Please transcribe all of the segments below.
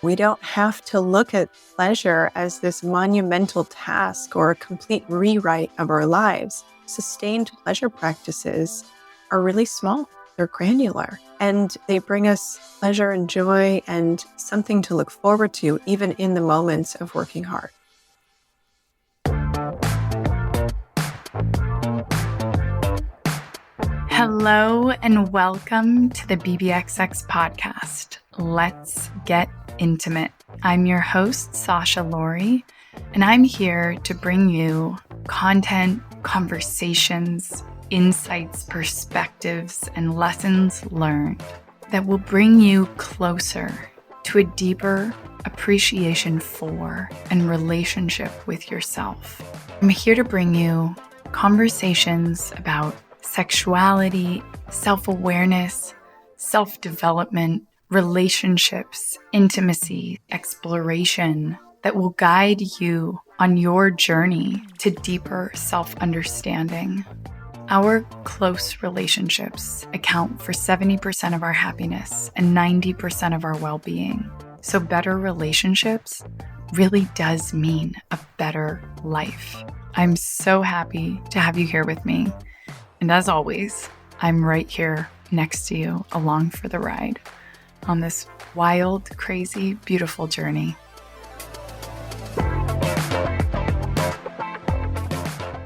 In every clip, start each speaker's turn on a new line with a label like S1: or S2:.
S1: We don't have to look at pleasure as this monumental task or a complete rewrite of our lives. Sustained pleasure practices are really small. They're granular, and they bring us pleasure and joy and something to look forward to, even in the moments of working hard.
S2: Hello and welcome to the BBXX podcast. Let's get intimate. I'm your host, Sasha Laurie, and I'm here to bring you content, conversations, insights, perspectives, and lessons learned that will bring you closer to a deeper appreciation for and relationship with yourself. I'm here to bring you conversations about sexuality, self-awareness, self-development, relationships, intimacy, exploration that will guide you on your journey to deeper self-understanding. Our close relationships account for 70% of our happiness and 90% of our well-being. So better relationships really does mean a better life. I'm so happy to have you here with me. And as always, I'm right here next to you along for the ride on this wild, crazy, beautiful journey.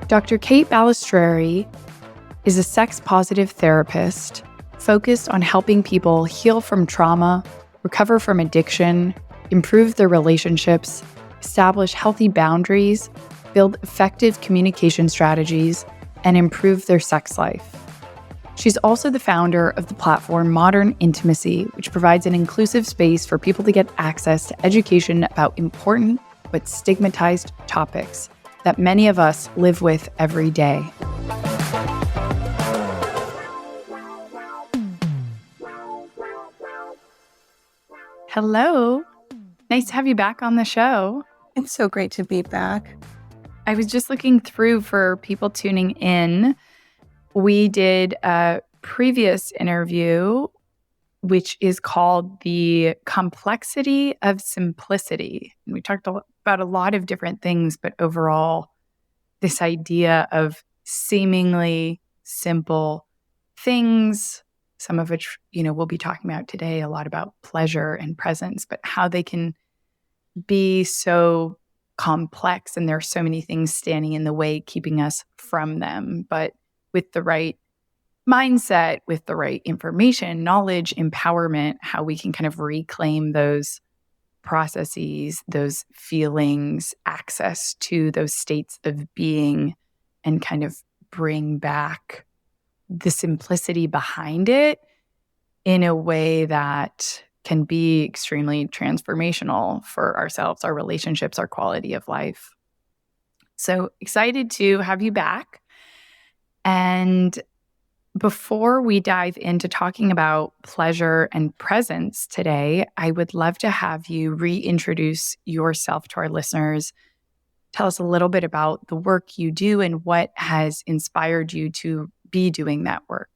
S2: Dr. Kate Balestrieri is a sex-positive therapist focused on helping people heal from trauma, recover from addiction, improve their relationships, establish healthy boundaries, build effective communication strategies, and improve their sex life. She's also the founder of the platform Modern Intimacy, which provides an inclusive space for people to get access to education about important but stigmatized topics that many of us live with every day. Hello. Nice to have you back on the show.
S1: It's so great to be back.
S2: I was just looking through for people tuning in. We did a previous interview, which is called The Complexity of Simplicity. And we talked about a lot of different things, but overall, this idea of seemingly simple things, some of which, we'll be talking about today, a lot about pleasure and presence, but how they can be so complex, and there are so many things standing in the way, keeping us from them. But with the right mindset, with the right information, knowledge, empowerment, how we can kind of reclaim those processes, those feelings, access to those states of being, and kind of bring back the simplicity behind it in a way that can be extremely transformational for ourselves, our relationships, our quality of life. So excited to have you back. And before we dive into talking about pleasure and presence today, I would love to have you reintroduce yourself to our listeners. Tell us a little bit about the work you do and what has inspired you to be doing that work.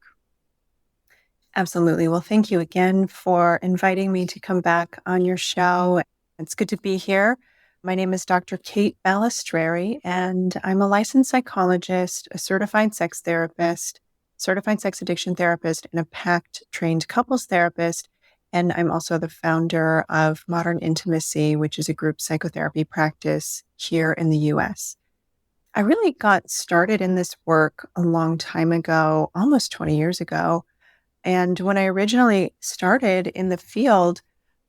S1: Absolutely. Well, thank you again for inviting me to come back on your show. It's good to be here. My name is Dr. Kate Balestrieri, and I'm a licensed psychologist, a certified sex therapist, certified sex addiction therapist, and a PACT-trained couples therapist. And I'm also the founder of Modern Intimacy, which is a group psychotherapy practice here in the U.S. I really got started in this work a long time ago, almost 20 years ago. And when I originally started in the field,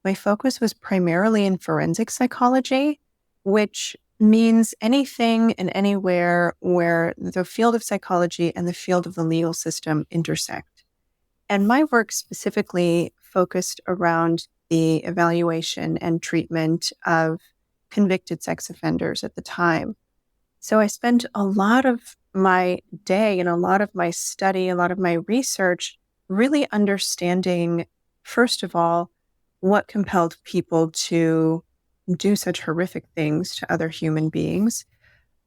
S1: my focus was primarily in forensic psychology, which means anything and anywhere where the field of psychology and the field of the legal system intersect. And my work specifically focused around the evaluation and treatment of convicted sex offenders at the time. So I spent a lot of my day and a lot of my study, a lot of my research really understanding, first of all, what compelled people to do such horrific things to other human beings,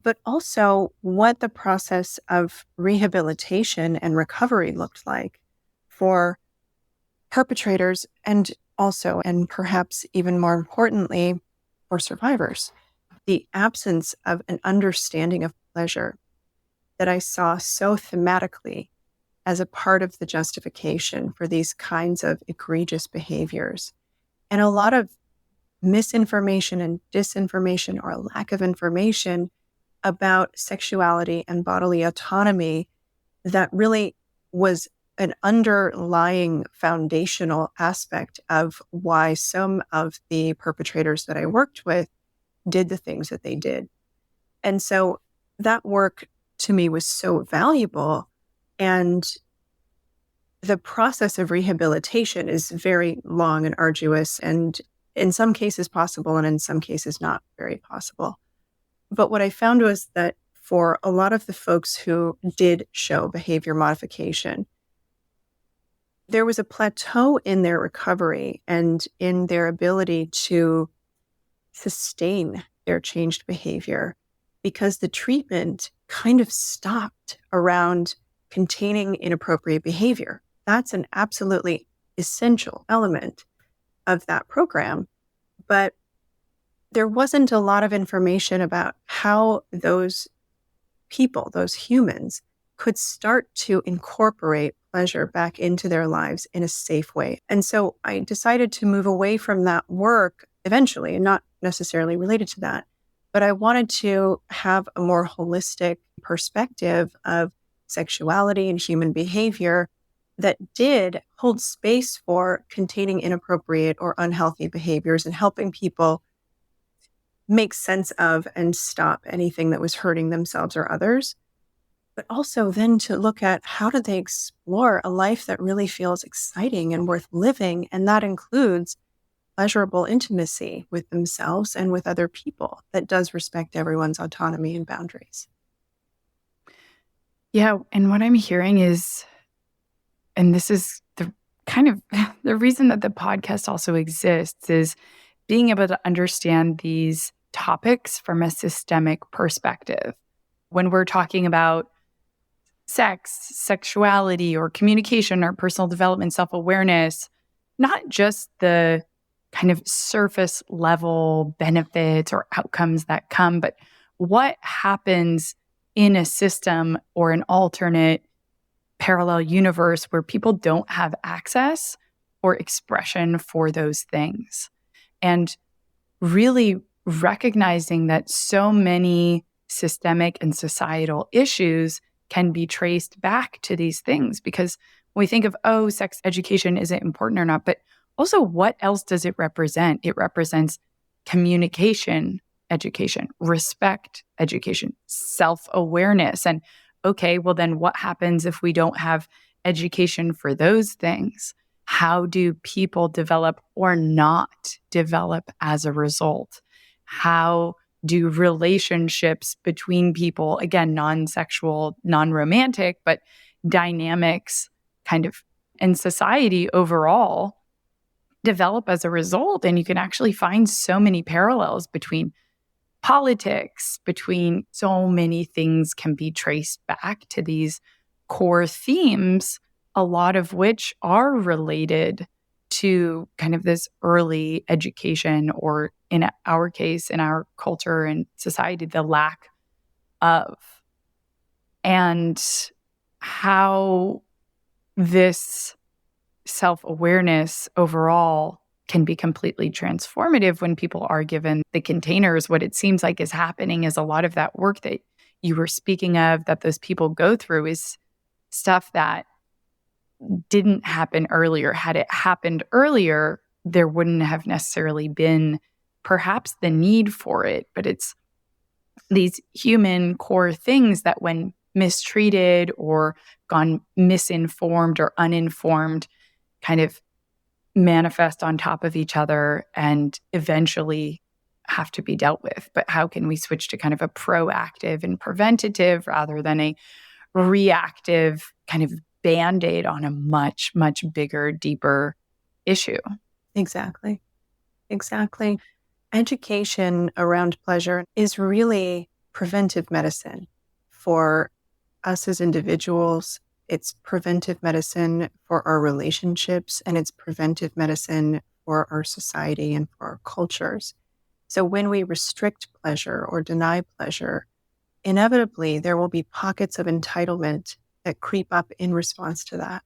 S1: but also what the process of rehabilitation and recovery looked like for perpetrators and also, and perhaps even more importantly, for survivors, the absence of an understanding of pleasure that I saw so thematically as a part of the justification for these kinds of egregious behaviors. And a lot of misinformation and disinformation, or a lack of information about sexuality and bodily autonomy, that really was an underlying foundational aspect of why some of the perpetrators that I worked with did the things that they did. And so that work to me was so valuable. And the process of rehabilitation is very long and arduous, and in some cases possible, and in some cases not very possible. But what I found was that for a lot of the folks who did show behavior modification, there was a plateau in their recovery and in their ability to sustain their changed behavior, because the treatment kind of stopped around containing inappropriate behavior. That's an absolutely essential element of that program. But there wasn't a lot of information about how those people, those humans, could start to incorporate pleasure back into their lives in a safe way. And so I decided to move away from that work eventually, and not necessarily related to that. But I wanted to have a more holistic perspective of sexuality and human behavior that did hold space for containing inappropriate or unhealthy behaviors and helping people make sense of and stop anything that was hurting themselves or others. But also then to look at how do they explore a life that really feels exciting and worth living. And that includes pleasurable intimacy with themselves and with other people that does respect everyone's autonomy and boundaries.
S2: Yeah. And what I'm hearing is, and this is the kind of the reason that the podcast also exists, is being able to understand these topics from a systemic perspective. When we're talking about sex, sexuality, or communication, or personal development, self-awareness, not just the kind of surface level benefits or outcomes that come, but what happens in a system or an alternate parallel universe where people don't have access or expression for those things. And really recognizing that so many systemic and societal issues can be traced back to these things. Because when we think of, oh, sex education, is it important or not? But also, what else does it represent? It represents communication education, respect education, self-awareness. And okay, well, then what happens if we don't have education for those things? How do people develop or not develop as a result? How do relationships between people, again, non-sexual, non-romantic, but dynamics kind of in society overall, develop as a result? And you can actually find so many parallels between politics, between so many things can be traced back to these core themes, a lot of which are related to kind of this early education, or in our case, in our culture and society, the lack of. And how this self-awareness overall can be completely transformative when people are given the containers. What it seems like is happening is a lot of that work that you were speaking of, that those people go through, is stuff that didn't happen earlier. Had it happened earlier, there wouldn't have necessarily been perhaps the need for it. But it's these human core things that, when mistreated or gone misinformed or uninformed, kind of manifest on top of each other and eventually have to be dealt with. But how can we switch to kind of a proactive and preventative rather than a reactive kind of Band-Aid on a much, much bigger, deeper issue?
S1: Exactly. Exactly. Education around pleasure is really preventive medicine for us as individuals. It's preventive medicine for our relationships, and it's preventive medicine for our society and for our cultures. So when we restrict pleasure or deny pleasure, inevitably there will be pockets of entitlement that creep up in response to that.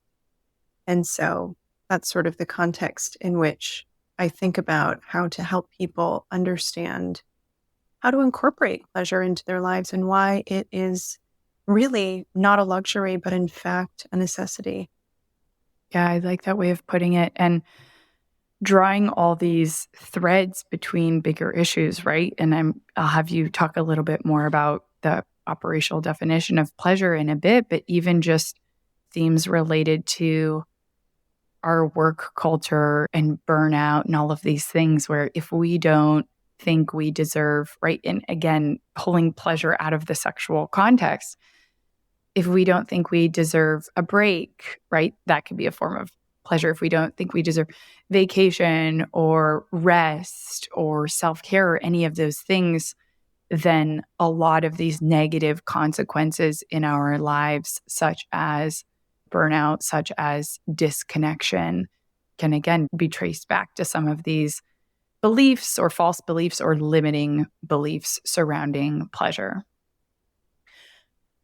S1: And so that's sort of the context in which I think about how to help people understand how to incorporate pleasure into their lives and why it is really not a luxury, but in fact a necessity.
S2: Yeah, I like that way of putting it. And drawing all these threads between bigger issues, right? And I'll have you talk a little bit more about the operational definition of pleasure in a bit, but even just themes related to our work culture and burnout and all of these things where if we don't think we deserve, right? And again, pulling pleasure out of the sexual context, if we don't think we deserve a break, right? That could be a form of pleasure. If we don't think we deserve vacation or rest or self-care or any of those things, then a lot of these negative consequences in our lives, such as burnout, such as disconnection, can again be traced back to some of these beliefs or false beliefs or limiting beliefs surrounding pleasure.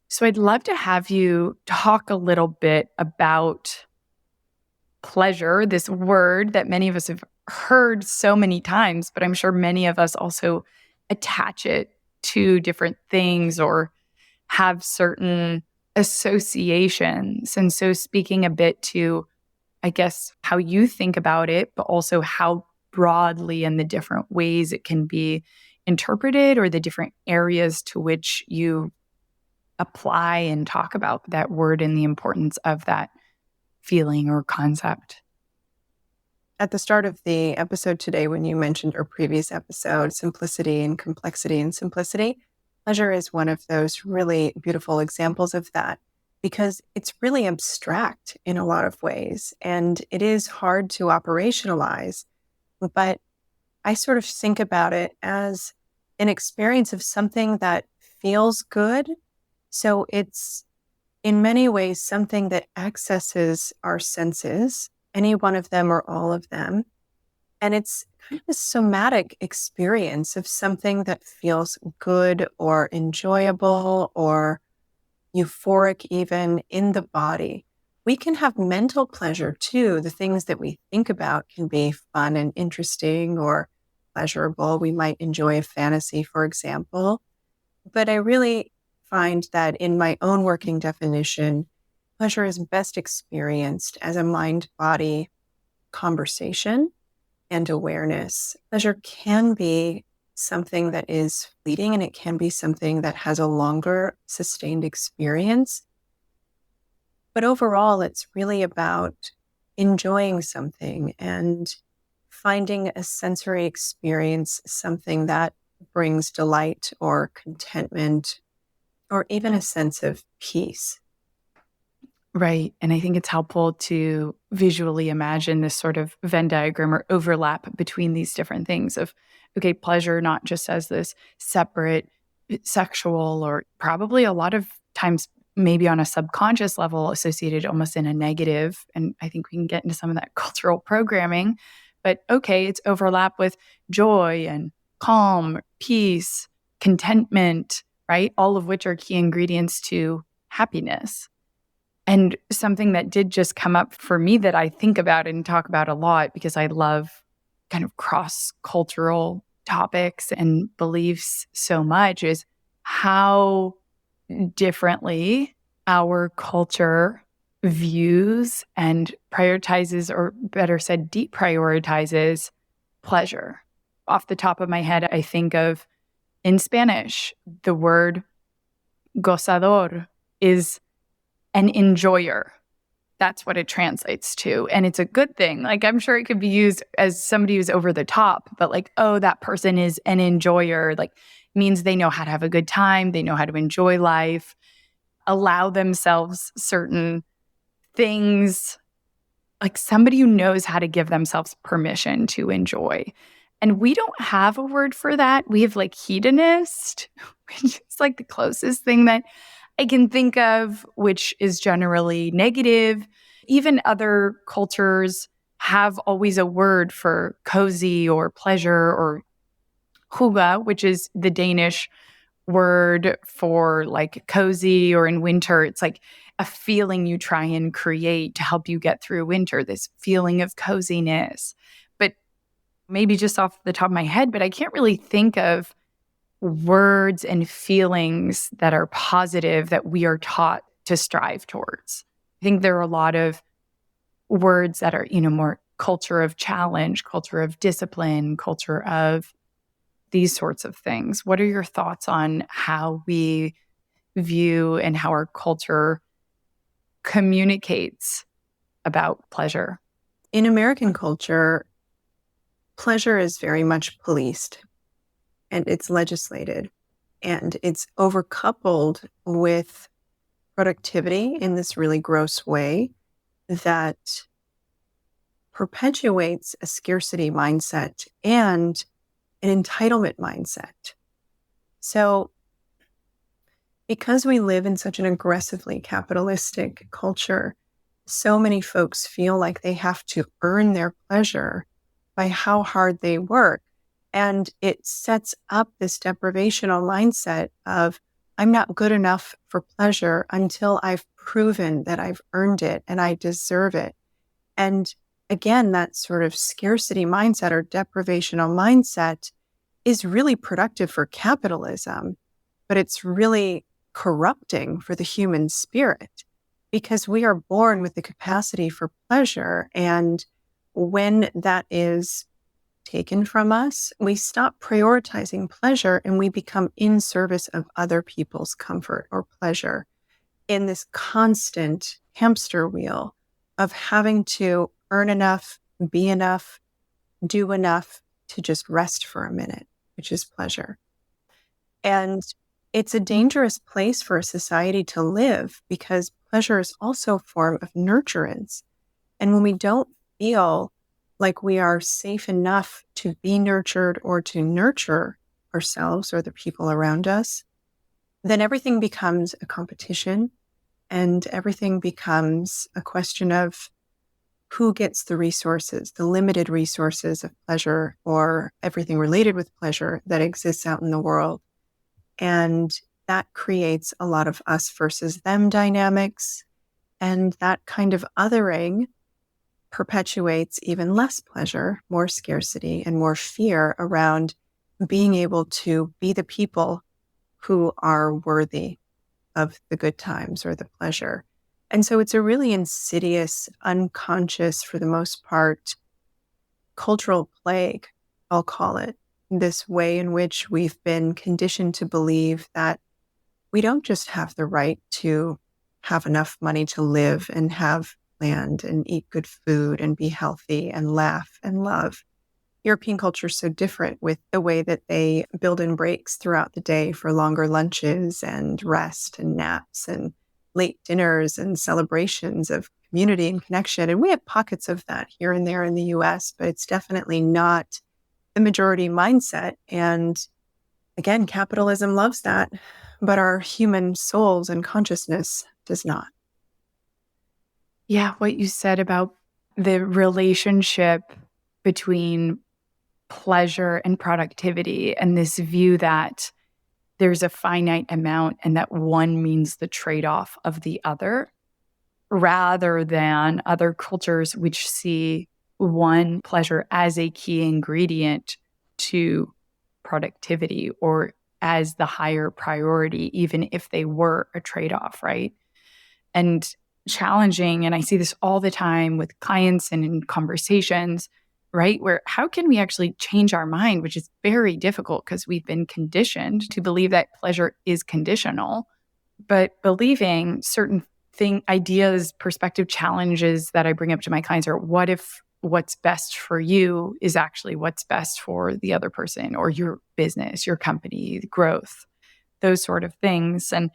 S2: So I'd love to have you talk a little bit about pleasure, this word that many of us have heard so many times, but I'm sure many of us also attach it to different things or have certain associations. And so speaking a bit to, I guess, how you think about it, but also how broadly and the different ways it can be interpreted or the different areas to which you apply and talk about that word and the importance of that feeling or concept.
S1: At the start of the episode today, when you mentioned our previous episode, simplicity and complexity and simplicity, pleasure is one of those really beautiful examples of that because it's really abstract in a lot of ways and it is hard to operationalize. But I sort of think about it as an experience of something that feels good. So it's in many ways something that accesses our senses, any one of them or all of them. And it's kind of a somatic experience of something that feels good or enjoyable or euphoric even in the body. We can have mental pleasure too. The things that we think about can be fun and interesting or pleasurable. We might enjoy a fantasy, for example. But I really find that in my own working definition, pleasure is best experienced as a mind-body conversation and awareness. Pleasure can be something that is fleeting and it can be something that has a longer sustained experience. But overall, it's really about enjoying something and finding a sensory experience, something that brings delight or contentment or even a sense of peace.
S2: Right. And I think it's helpful to visually imagine this sort of Venn diagram or overlap between these different things of, okay, pleasure not just as this separate sexual or probably a lot of times maybe on a subconscious level associated almost in a negative. And I think we can get into some of that cultural programming. But okay, it's overlap with joy and calm, peace, contentment, right? All of which are key ingredients to happiness. And something that did just come up for me that I think about and talk about a lot because I love kind of cross-cultural topics and beliefs so much is how differently our culture views and prioritizes, or better said, deprioritizes pleasure. Off the top of my head, I think of in Spanish, the word gozador is an enjoyer. That's what it translates to. And it's a good thing. Like, I'm sure it could be used as somebody who's over the top, but like, oh, that person is an enjoyer, like means they know how to have a good time. They know how to enjoy life, allow themselves certain things, like somebody who knows how to give themselves permission to enjoy. And we don't have a word for that. We have like hedonist, which is like the closest thing that I can think of, which is generally negative. Even other cultures have always a word for cozy or pleasure, or hygge, which is the Danish word for like cozy, or in winter, it's like a feeling you try and create to help you get through winter, this feeling of coziness. But maybe just off the top of my head, but I can't really think of words and feelings that are positive that we are taught to strive towards. I think there are a lot of words that are, more culture of challenge, culture of discipline, culture of these sorts of things. What are your thoughts on how we view and how our culture communicates about pleasure?
S1: In American culture, pleasure is very much policed and it's legislated and it's overcoupled with productivity in this really gross way that perpetuates a scarcity mindset and an entitlement mindset. So, because we live in such an aggressively capitalistic culture, so many folks feel like they have to earn their pleasure by how hard they work. And it sets up this deprivational mindset of, I'm not good enough for pleasure until I've proven that I've earned it and I deserve it. And again, that sort of scarcity mindset or deprivational mindset is really productive for capitalism, but it's really corrupting for the human spirit because we are born with the capacity for pleasure. And when that is taken from us, we stop prioritizing pleasure and we become in service of other people's comfort or pleasure in this constant hamster wheel of having to earn enough, be enough, do enough to just rest for a minute, which is pleasure. And it's a dangerous place for a society to live because pleasure is also a form of nurturance. And when we don't feel like we are safe enough to be nurtured or to nurture ourselves or the people around us, then everything becomes a competition and everything becomes a question of who gets the resources, the limited resources of pleasure or everything related with pleasure that exists out in the world. And that creates a lot of us versus them dynamics. And that kind of othering perpetuates even less pleasure, more scarcity, and more fear around being able to be the people who are worthy of the good times or the pleasure. And so it's a really insidious, unconscious, for the most part, cultural plague, I'll call it, this way in which we've been conditioned to believe that we don't just have the right to have enough money to live and have land and eat good food and be healthy and laugh and love. European culture is so different with the way that they build in breaks throughout the day for longer lunches and rest and naps and late dinners and celebrations of community and connection. And we have pockets of that here and there in the US, but it's definitely not the majority mindset. And again, capitalism loves that, but our human souls and consciousness does not.
S2: Yeah, what you said about the relationship between pleasure and productivity, and this view that there's a finite amount and that one means the trade-off of the other, rather than other cultures which see one, pleasure, as a key ingredient to productivity or as the higher priority, even if they were a trade-off, right? And challenging, and I see this all the time with clients and in conversations, right? Where how can we actually change our mind, which is very difficult because we've been conditioned to believe that pleasure is conditional, but believing certain ideas, perspective challenges that I bring up to my clients are, what if what's best for you is actually what's best for the other person or your business, your company, growth, those sort of things. And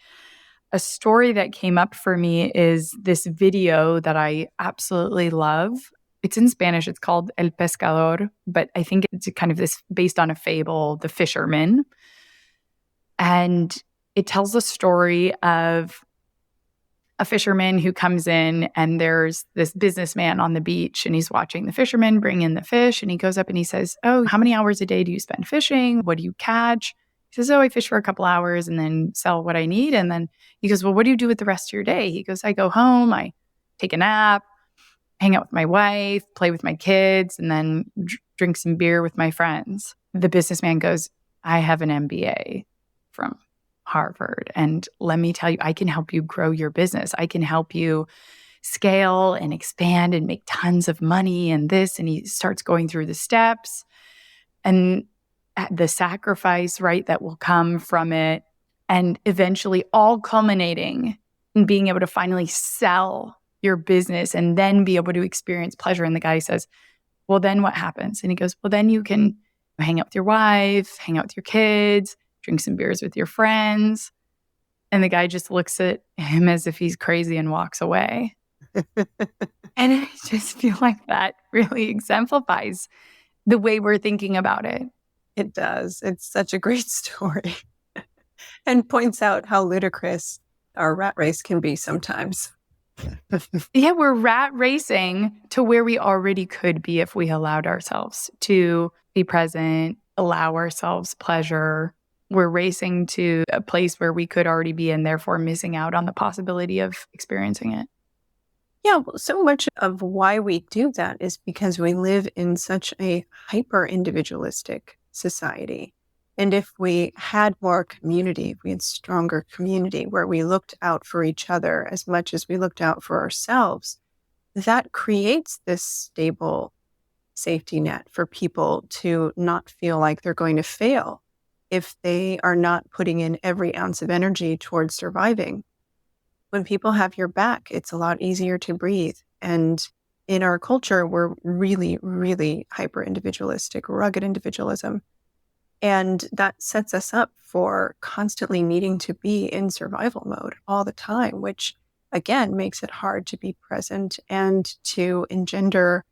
S2: a story that came up for me is this video that I absolutely love. It's in Spanish. It's called El Pescador, but I think it's kind of this based on a fable, The Fisherman. And it tells the story of a fisherman who comes in, and there's this businessman on the beach, and he's watching the fisherman bring in the fish, and he goes up and he says, "Oh, how many hours a day do you spend fishing? What do you catch?" He says, "Oh, I fish for a couple hours and then sell what I need." And then he goes, "Well, what do you do with the rest of your day?" He goes, "I go home, I take a nap, hang out with my wife, play with my kids, and then drink some beer with my friends." The businessman goes, "I have an MBA from Harvard. And let me tell you, I can help you grow your business. I can help you scale and expand and make tons of money and this." And he starts going through the steps and the sacrifice, right, that will come from it. And eventually all culminating in being able to finally sell your business and then be able to experience pleasure. And the guy says, "Well, then what happens?" And he goes, "Well, then you can hang out with your wife, hang out with your kids, drink some beers with your friends." And the guy just looks at him as if he's crazy and walks away. And I just feel like that really exemplifies the way we're thinking about it.
S1: It does. It's such a great story and points out how ludicrous our rat race can be sometimes.
S2: Yeah, we're rat racing to where we already could be if we allowed ourselves to be present, allow ourselves pleasure. We're racing to a place where we could already be and therefore missing out on the possibility of experiencing it.
S1: Yeah, well, so much of why we do that is because we live in such a hyper individualistic society. And if we had more community, if we had stronger community where we looked out for each other as much as we looked out for ourselves, that creates this stable safety net for people to not feel like they're going to fail if they are not putting in every ounce of energy towards surviving. When people have your back, it's a lot easier to breathe. And in our culture, we're really, really hyper individualistic, rugged individualism. And that sets us up for constantly needing to be in survival mode all the time, which again makes it hard to be present and to engender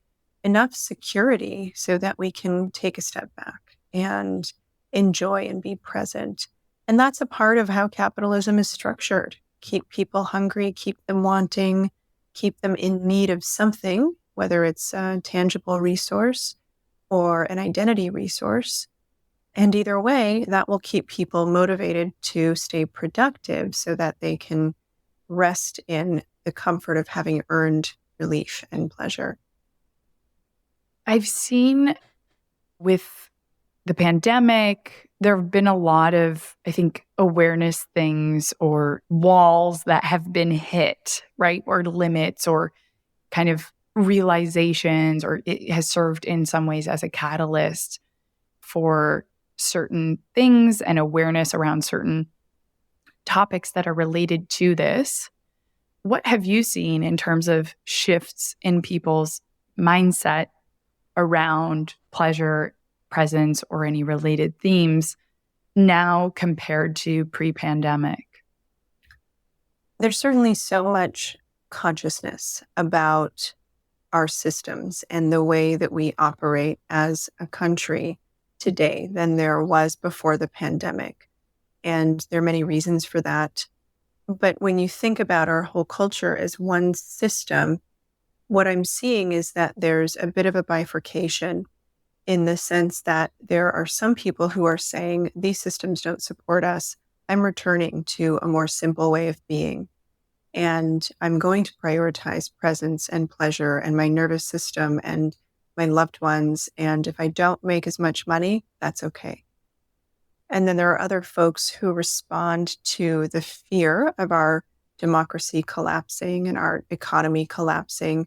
S1: enough security so that we can take a step back and enjoy and be present. And that's a part of how capitalism is structured. Keep people hungry, keep them wanting, keep them in need of something, whether it's a tangible resource or an identity resource. And either way, that will keep people motivated to stay productive so that they can rest in the comfort of having earned relief and pleasure.
S2: I've seen with the pandemic, there have been a lot of, I think, awareness things or walls that have been hit, right? Or limits or kind of realizations, or it has served in some ways as a catalyst for certain things and awareness around certain topics that are related to this. What have you seen in terms of shifts in people's mindset around pleasure, presence, or any related themes now compared to pre-pandemic?
S1: There's certainly so much consciousness about our systems and the way that we operate as a country today than there was before the pandemic. And there are many reasons for that. But when you think about our whole culture as one system, what I'm seeing is that there's a bit of a bifurcation in the sense that there are some people who are saying these systems don't support us. I'm returning to a more simple way of being. And I'm going to prioritize presence and pleasure and my nervous system and my loved ones. And if I don't make as much money, that's okay. And then there are other folks who respond to the fear of our democracy collapsing and our economy collapsing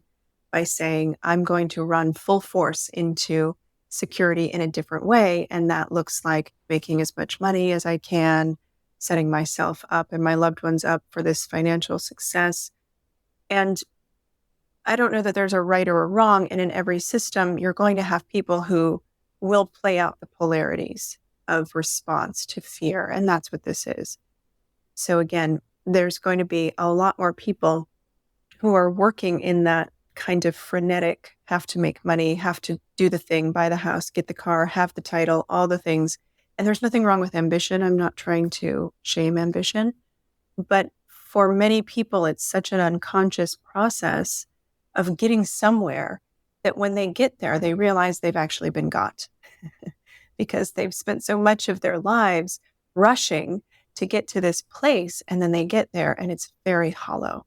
S1: by saying, I'm going to run full force into security in a different way. And that looks like making as much money as I can, setting myself up and my loved ones up for this financial success. And I don't know that there's a right or a wrong. And in every system, you're going to have people who will play out the polarities of response to fear. And that's what this is. So again, there's going to be a lot more people who are working in that kind of frenetic, have to make money, have to do the thing, buy the house, get the car, have the title, all the things. And there's nothing wrong with ambition. I'm not trying to shame ambition. But for many people, it's such an unconscious process of getting somewhere that when they get there, they realize they've actually been got because they've spent so much of their lives rushing to get to this place. And then they get there and it's very hollow,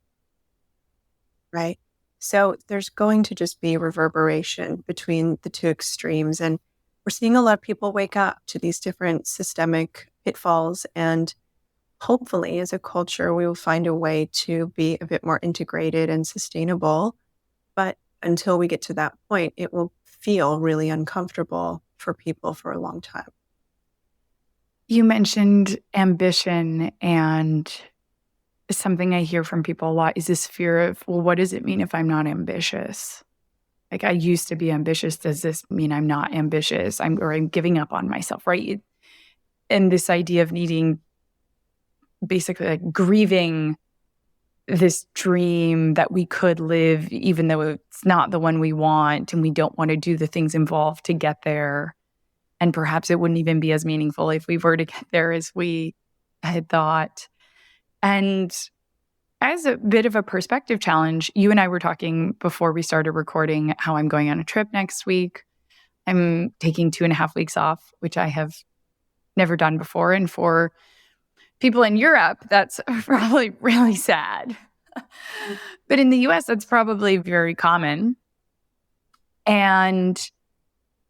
S1: right? So there's going to just be reverberation between the two extremes. And we're seeing a lot of people wake up to these different systemic pitfalls. And hopefully, as a culture, we will find a way to be a bit more integrated and sustainable. But until we get to that point, it will feel really uncomfortable for people for a long time.
S2: You mentioned ambition, and something I hear from people a lot is this fear of, well, what does it mean if I'm not ambitious? Like, I used to be ambitious. Does this mean I'm not ambitious? I'm giving up on myself, right? And this idea of needing, basically like grieving this dream that we could live, even though it's not the one we want, and we don't want to do the things involved to get there. And perhaps it wouldn't even be as meaningful if we were to get there as we had thought. And as a bit of a perspective challenge, you and I were talking before we started recording how I'm going on a trip next week. I'm taking 2.5 weeks off, which I have never done before. And for people in Europe, that's probably really sad. But in the US, that's probably very common. And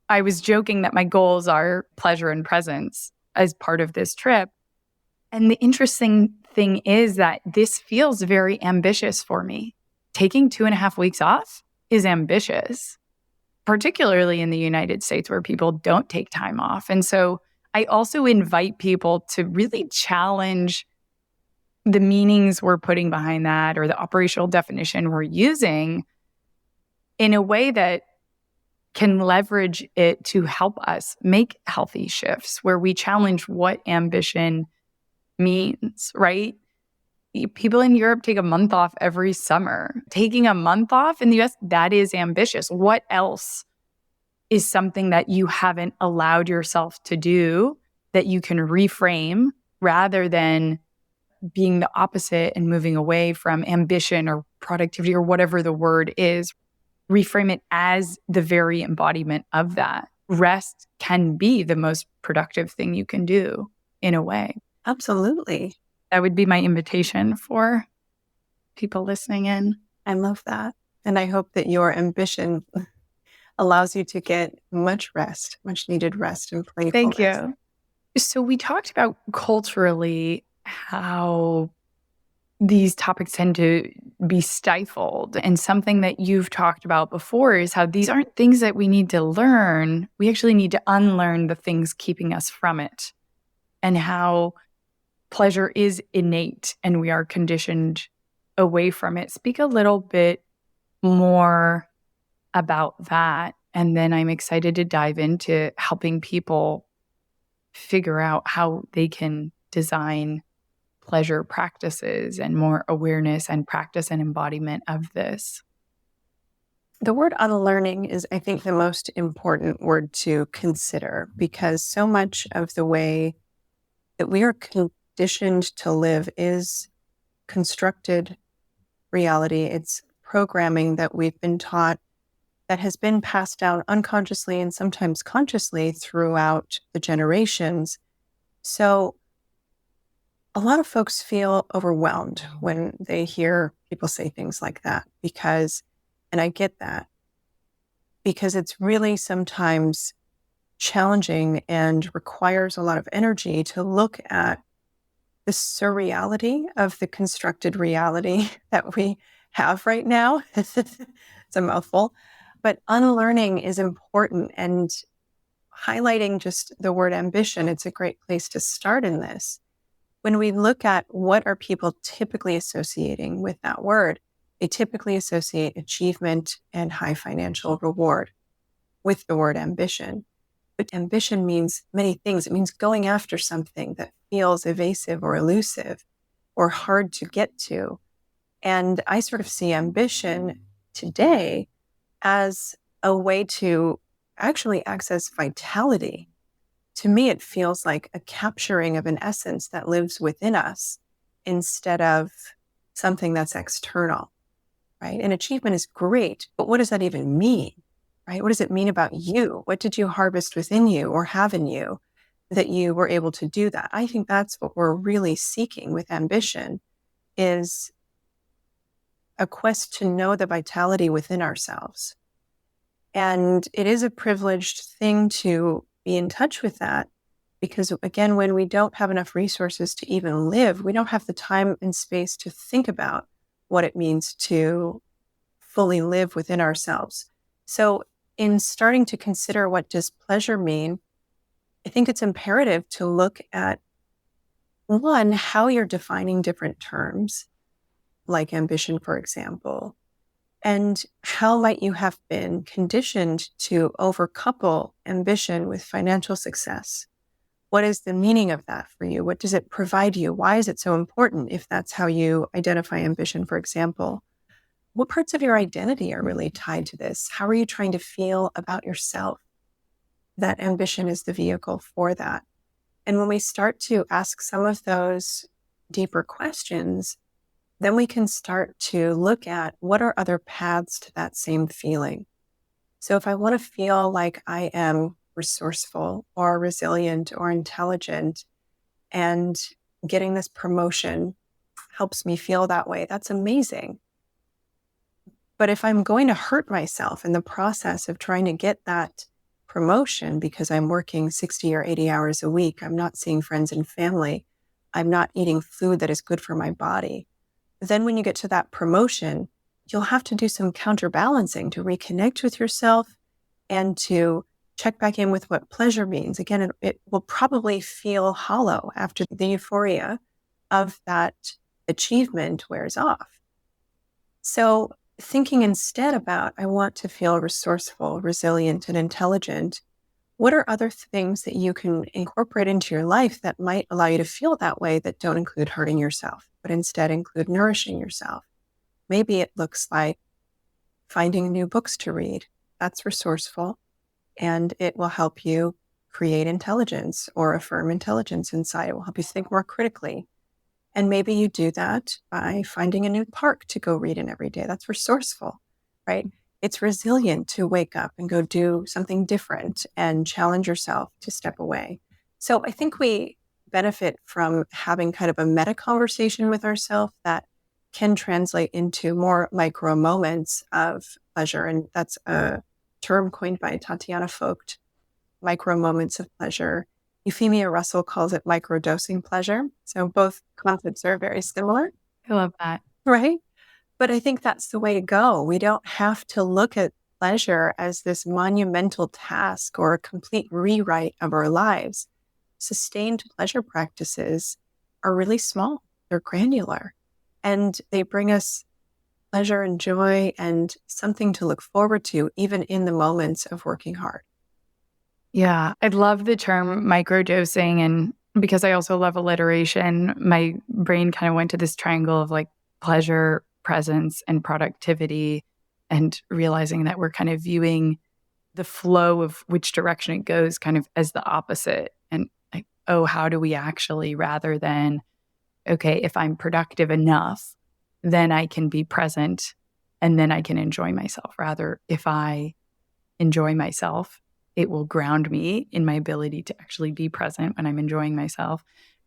S2: I was joking that my goals are pleasure and presence as part of this trip. And the interesting thing is that this feels very ambitious for me. Taking 2.5 weeks off is ambitious, particularly in the United States where people don't take time off. And so I also invite people to really challenge the meanings we're putting behind that or the operational definition we're using in a way that can leverage it to help us make healthy shifts where we challenge what ambition means, right? People in Europe take a month off every summer. Taking a month off in the US, that is ambitious. What else is something that you haven't allowed yourself to do that you can reframe rather than being the opposite and moving away from ambition or productivity or whatever the word is? Reframe it as the very embodiment of that. Rest can be the most productive thing you can do in a way.
S1: Absolutely.
S2: That would be my invitation for people listening in.
S1: I love that. And I hope that your ambition allows you to get much rest, much needed rest and playfulness.
S2: Thank you. So we talked about culturally how these topics tend to be stifled. And something that you've talked about before is how these aren't things that we need to learn. We actually need to unlearn the things keeping us from it. And how pleasure is innate and we are conditioned away from it. Speak a little bit more about that. And then I'm excited to dive into helping people figure out how they can design pleasure practices and more awareness and practice and embodiment of this.
S1: The word unlearning is, I think, the most important word to consider because so much of the way that we are conditioned to live is constructed reality. It's programming that we've been taught that has been passed down unconsciously and sometimes consciously throughout the generations. So a lot of folks feel overwhelmed when they hear people say things like that because, and I get that, because it's really sometimes challenging and requires a lot of energy to look at the surreality of the constructed reality that we have right now. It's a mouthful, but unlearning is important, and highlighting just the word ambition, it's a great place to start in this. When we look at what are people typically associating with that word, they typically associate achievement and high financial reward with the word ambition. But ambition means many things. It means going after something that feels evasive or elusive or hard to get to. And I sort of see ambition today as a way to actually access vitality. To me, it feels like a capturing of an essence that lives within us instead of something that's external, right? And achievement is great, but what does that even mean, right? What does it mean about you? What did you harvest within you or have in you that you were able to do that? I think that's what we're really seeking with ambition, is a quest to know the vitality within ourselves. And it is a privileged thing to be in touch with that because, again, when we don't have enough resources to even live, we don't have the time and space to think about what it means to fully live within ourselves. So in starting to consider what does pleasure mean, I think it's imperative to look at, one, how you're defining different terms, like ambition, for example, and how might you have been conditioned to overcouple ambition with financial success? What is the meaning of that for you? What does it provide you? Why is it so important if that's how you identify ambition, for example? What parts of your identity are really tied to this? How are you trying to feel about yourself? That ambition is the vehicle for that. And when we start to ask some of those deeper questions, then we can start to look at what are other paths to that same feeling. So if I want to feel like I am resourceful or resilient or intelligent, and getting this promotion helps me feel that way, that's amazing. But if I'm going to hurt myself in the process of trying to get that promotion because I'm working 60 or 80 hours a week, I'm not seeing friends and family, I'm not eating food that is good for my body, then when you get to that promotion, you'll have to do some counterbalancing to reconnect with yourself and to check back in with what pleasure means. Again, it will probably feel hollow after the euphoria of that achievement wears off. So thinking instead about, I want to feel resourceful, resilient, and intelligent, what are other things that you can incorporate into your life that might allow you to feel that way that don't include hurting yourself, but instead include nourishing yourself? Maybe it looks like finding new books to read. That's resourceful, and it will help you create intelligence or affirm intelligence inside. It will help you think more critically. And maybe you do that by finding a new park to go read in every day. That's resourceful, right? It's resilient to wake up and go do something different and challenge yourself to step away. So I think we benefit from having kind of a meta conversation with ourselves that can translate into more micro moments of pleasure. And that's a term coined by Tatiana Vogt, micro moments of pleasure. Euphemia Russell calls it microdosing pleasure. So both concepts are very similar.
S2: I love that.
S1: Right? But I think that's the way to go. We don't have to look at pleasure as this monumental task or a complete rewrite of our lives. Sustained pleasure practices are really small. They're granular, and they bring us pleasure and joy and something to look forward to, even in the moments of working hard.
S2: Yeah, I love the term microdosing. And because I also love alliteration, my brain kind of went to this triangle of like pleasure, presence, and productivity, and realizing that we're kind of viewing the flow of which direction it goes kind of as the opposite. And like, oh, how do we actually, rather than, okay, if I'm productive enough, then I can be present and then I can enjoy myself. Rather, if I enjoy myself, it will ground me in my ability to actually be present when I'm enjoying myself.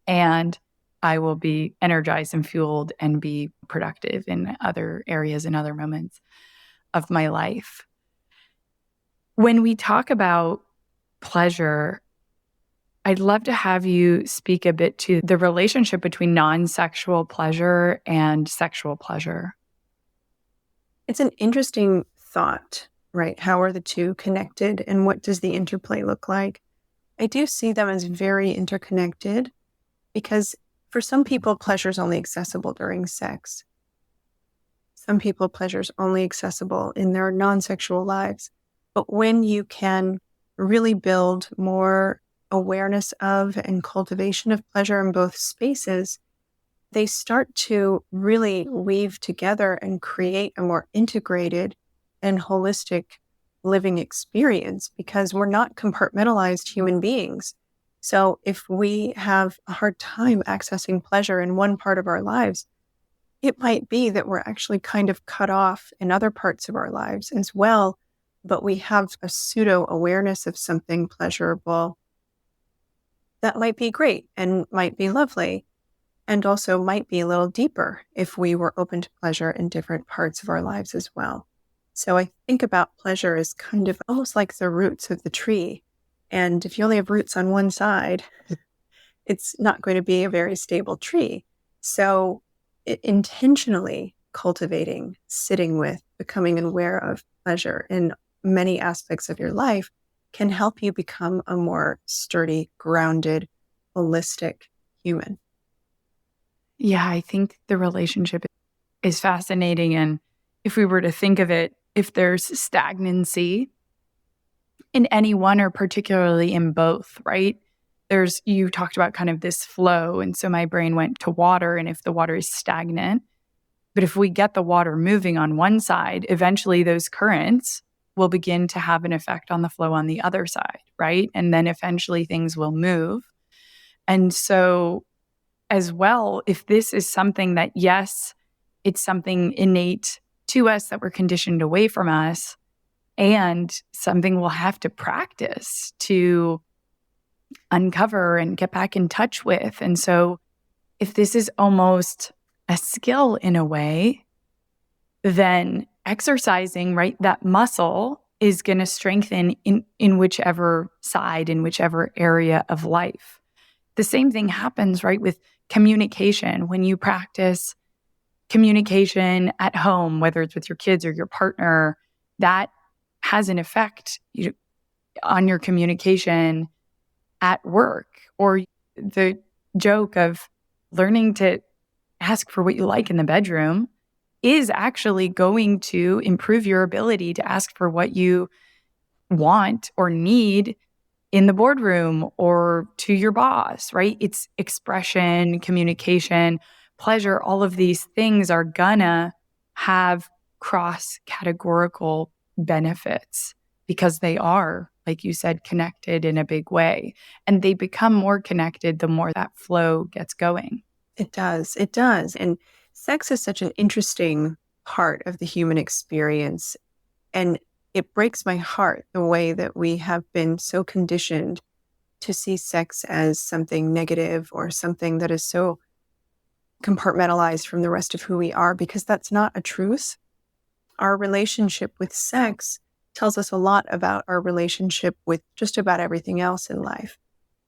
S2: And I will be energized and fueled and be productive in other areas and other moments of my life. When we talk about pleasure, I'd love to have you speak a bit to the relationship between non-sexual pleasure and sexual pleasure.
S1: It's an interesting thought, right? How are the two connected and what does the interplay look like? I do see them as very interconnected because for some people, pleasure is only accessible during sex. Some people, pleasure is only accessible in their non-sexual lives. But when you can really build more awareness of and cultivation of pleasure in both spaces, they start to really weave together and create a more integrated and holistic living experience because we're not compartmentalized human beings. So if we have a hard time accessing pleasure in one part of our lives, it might be that we're actually kind of cut off in other parts of our lives as well, but we have a pseudo awareness of something pleasurable that might be great and might be lovely, and also might be a little deeper if we were open to pleasure in different parts of our lives as well. So I think about pleasure as kind of almost like the roots of the tree. And if you only have roots on one side, it's not going to be a very stable tree. So intentionally cultivating, sitting with, becoming aware of pleasure in many aspects of your life can help you become a more sturdy, grounded, holistic human.
S2: Yeah, I think the relationship is fascinating. And if we were to think of it, if there's stagnancy in any one or particularly in both, right? You talked about kind of this flow. And so my brain went to water. And if the water is stagnant, but if we get the water moving on one side, eventually those currents will begin to have an effect on the flow on the other side, right? And then eventually things will move. And so, as well, if this is something that, yes, it's something innate to us that we're conditioned away from us, and something we'll have to practice to uncover and get back in touch with. And so, if this is almost a skill in a way, then exercising, right, that muscle is going to strengthen in whichever side, in whichever area of life. The same thing happens, right, with communication. When you practice communication at home, whether it's with your kids or your partner, that has an effect on your communication at work. Or the joke of learning to ask for what you like in the bedroom is actually going to improve your ability to ask for what you want or need in the boardroom or to your boss, right? It's expression, communication, pleasure. All of these things are gonna have cross-categorical benefits because they are, like you said, connected in a big way. And they become more connected the more that flow gets going.
S1: It does. It does. And sex is such an interesting part of the human experience. And it breaks my heart the way that we have been so conditioned to see sex as something negative or something that is so compartmentalized from the rest of who we are, because that's not a truth. Our relationship with sex tells us a lot about our relationship with just about everything else in life.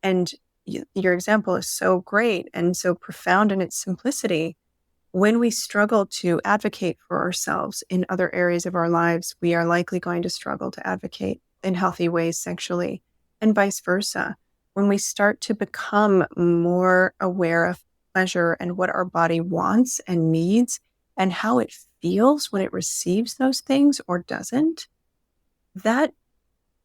S1: And your example is so great and so profound in its simplicity. When we struggle to advocate for ourselves in other areas of our lives, we are likely going to struggle to advocate in healthy ways sexually, and vice versa. When we start to become more aware of pleasure and what our body wants and needs and how it feels when it receives those things or doesn't, that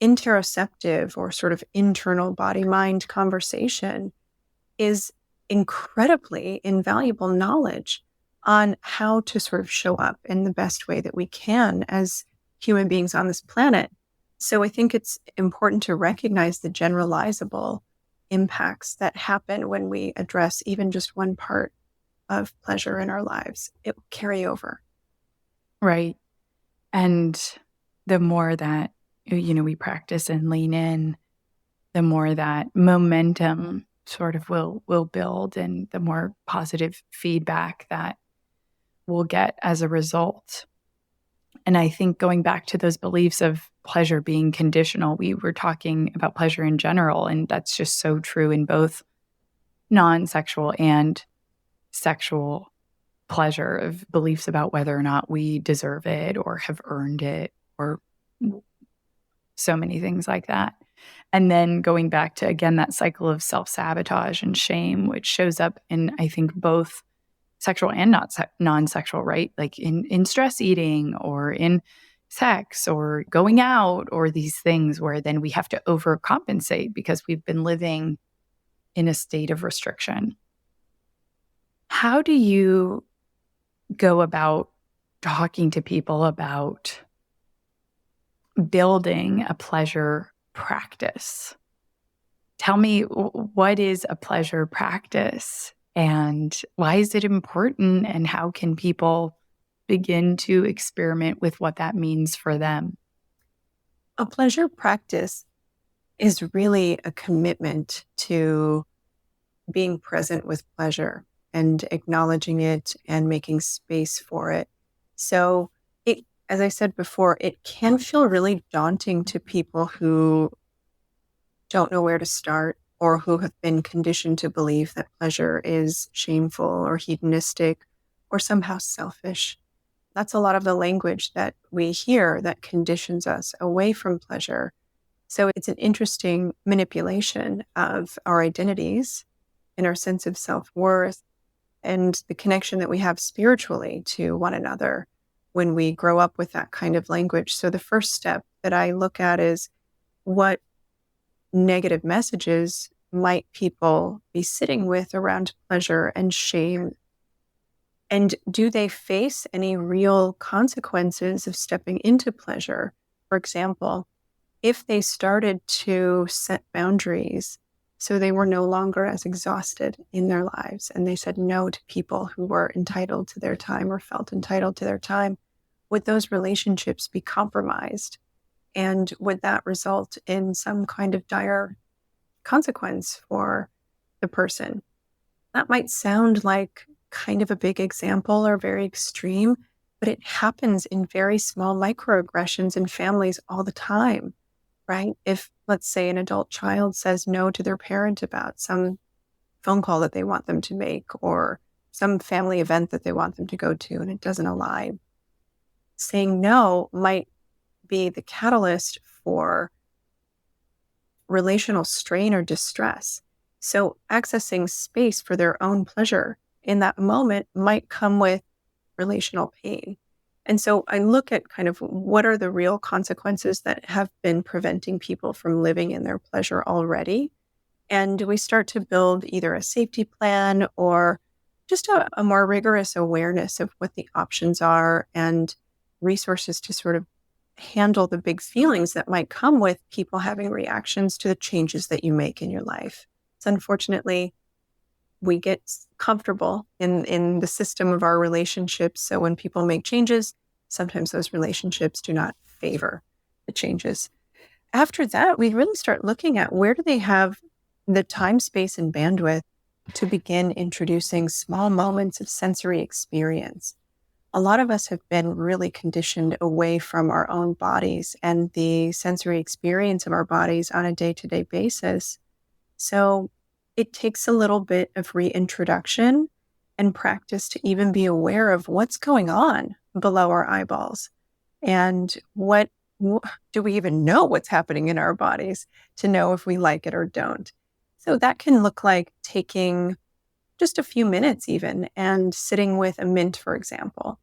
S1: interoceptive or sort of internal body-mind conversation is incredibly invaluable knowledge on how to sort of show up in the best way that we can as human beings on this planet. So I think it's important to recognize the generalizable impacts that happen when we address even just one part of pleasure in our lives. It will carry over.
S2: Right. And the more that, we practice and lean in, the more that momentum sort of will build, and the more positive feedback that we'll get as a result. And I think going back to those beliefs of pleasure being conditional, we were talking about pleasure in general, and that's just so true in both non-sexual and sexual pleasure, of beliefs about whether or not we deserve it or have earned it, or so many things like that. And then going back to, again, that cycle of self-sabotage and shame, which shows up in, I think, both sexual and not non-sexual, right? Like in stress eating or in sex or going out, or these things where then we have to overcompensate because we've been living in a state of restriction. How do you go about talking to people about building a pleasure practice? Tell me, what is a pleasure practice And why is it important? And how can people begin to experiment with what that means for them?
S1: A pleasure practice is really a commitment to being present with pleasure and acknowledging it and making space for it. So it, as I said before, it can feel really daunting to people who don't know where to start or who have been conditioned to believe that pleasure is shameful or hedonistic or somehow selfish. That's a lot of the language that we hear that conditions us away from pleasure. So it's an interesting manipulation of our identities and our sense of self-worth and the connection that we have spiritually to one another when we grow up with that kind of language. So the first step that I look at is what negative messages might people be sitting with around pleasure and shame? And do they face any real consequences of stepping into pleasure? For example, if they started to set boundaries so they were no longer as exhausted in their lives and they said no to people who were entitled to their time or felt entitled to their time, would those relationships be compromised? And would that result in some kind of dire consequence for the person? That might sound like kind of a big example or very extreme, but it happens in very small microaggressions in families all the time, right? If, let's say, an adult child says no to their parent about some phone call that they want them to make or some family event that they want them to go to and it doesn't align, saying no might be the catalyst for relational strain or distress. So accessing space for their own pleasure in that moment might come with relational pain. And so I look at kind of what are the real consequences that have been preventing people from living in their pleasure already. And we start to build either a safety plan or just a more rigorous awareness of what the options are and resources to sort of handle the big feelings that might come with people having reactions to the changes that you make in your life. So unfortunately, we get comfortable in the system of our relationships. So when people make changes, sometimes those relationships do not favor the changes. After that, we really start looking at where do they have the time, space, and bandwidth to begin introducing small moments of sensory experience. A lot of us have been really conditioned away from our own bodies and the sensory experience of our bodies on a day-to-day basis. So it takes a little bit of reintroduction and practice to even be aware of what's going on below our eyeballs and do we even know what's happening in our bodies to know if we like it or don't. So that can look like taking just a few minutes even and sitting with a mint, for example,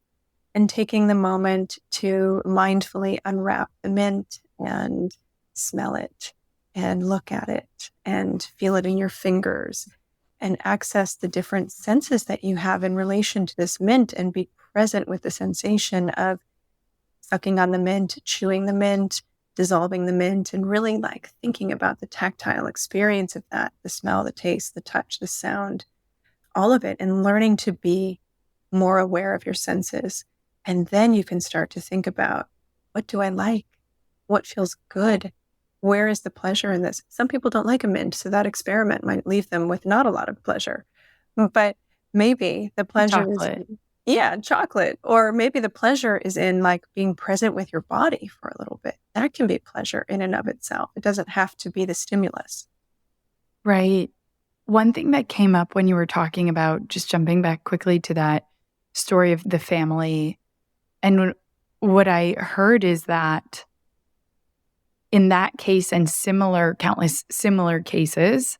S1: and taking the moment to mindfully unwrap the mint and smell it and look at it and feel it in your fingers and access the different senses that you have in relation to this mint and be present with the sensation of sucking on the mint, chewing the mint, dissolving the mint, and really like thinking about the tactile experience of that, the smell, the taste, the touch, the sound, all of it, and learning to be more aware of your senses. And then you can start to think about, what do I like? What feels good? Where is the pleasure in this? Some people don't like a mint, so that experiment might leave them with not a lot of pleasure. But maybe the pleasure is,
S2: Chocolate.
S1: yeah, chocolate. Or maybe the pleasure is in like being present with your body for a little bit. That can be pleasure in and of itself. It doesn't have to be the stimulus.
S2: Right. One thing that came up when you were talking about, just jumping back quickly to that story of the family, and what I heard is that in that case and similar, countless similar cases,